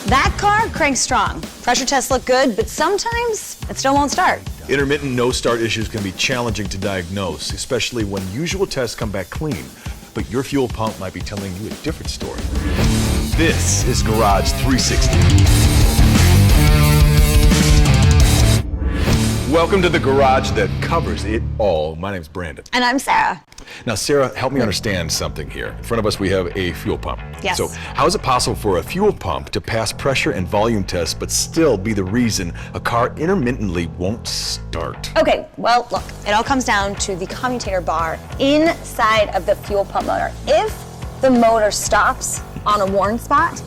That car cranks strong. Pressure tests look good, but sometimes it still won't start. Intermittent no-start issues can be challenging to diagnose, especially when usual tests come back clean. But your fuel pump might be telling you a different story. This is Garage 360. Welcome to the garage that covers it all. My name's Brandon. And I'm Sarah. Now, Sarah, help me understand something here. In front of us, we have a fuel pump. Yes. So how is it possible for a fuel pump to pass pressure and volume tests, but still be the reason a car intermittently won't start? Okay, well, look, it all comes down to the commutator bar inside of the fuel pump motor. If the motor stops on a worn spot,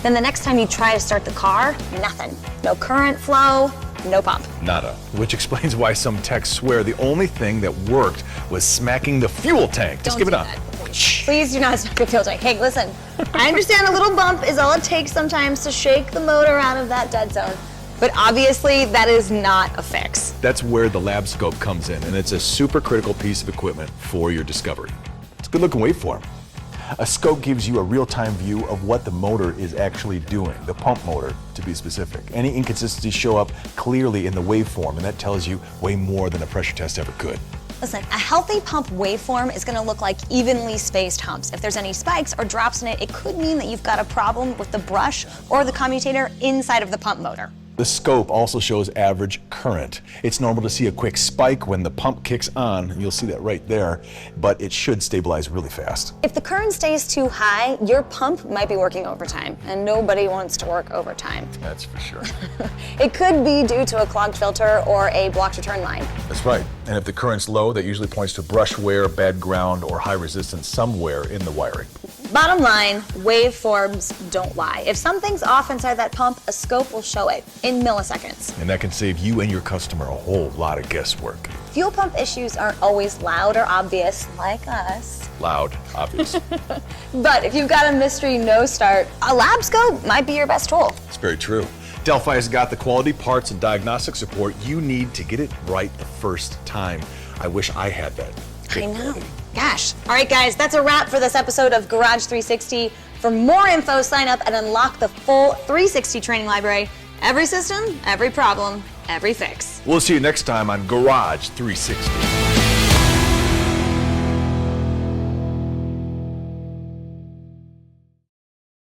then the next time you try to start the car, nothing. No current flow, no pump. Nada. Which explains why some techs swear the only thing that worked was smacking the fuel tank. Just give it up. Please do not smack the fuel tank. Hey, listen, I understand a little bump is all it takes sometimes to shake the motor out of that dead zone. But obviously, that is not a fix. That's where the lab scope comes in, and it's a super critical piece of equipment for your discovery. It's a good looking waveform. A scope gives you a real-time view of what the motor is actually doing, the pump motor to be specific. Any inconsistencies show up clearly in the waveform, and that tells you way more than a pressure test ever could. Listen, a healthy pump waveform is gonna look like evenly spaced humps. If there's any spikes or drops in it, it could mean that you've got a problem with the brush or the commutator inside of the pump motor. The scope also shows average current. It's normal to see a quick spike when the pump kicks on, and you'll see that right there, but it should stabilize really fast. If the current stays too high, your pump might be working overtime, and nobody wants to work overtime. That's for sure. It could be due to a clogged filter or a blocked return line. That's right. And if the current's low, that usually points to brush wear, bad ground, or high resistance somewhere in the wiring. Bottom line, waveforms don't lie. If something's off inside that pump, a scope will show it in milliseconds. And that can save you and your customer a whole lot of guesswork. Fuel pump issues aren't always loud or obvious, like us. Loud, obvious. But if you've got a mystery no start, a lab scope might be your best tool. It's very true. Delphi has got the quality parts and diagnostic support you need to get it right the first time. I wish I had that. I know. Gosh. All right, guys, that's a wrap for this episode of Garage 360. For more info, sign up and unlock the full 360 training library. Every system, every problem, every fix. We'll see you next time on Garage 360.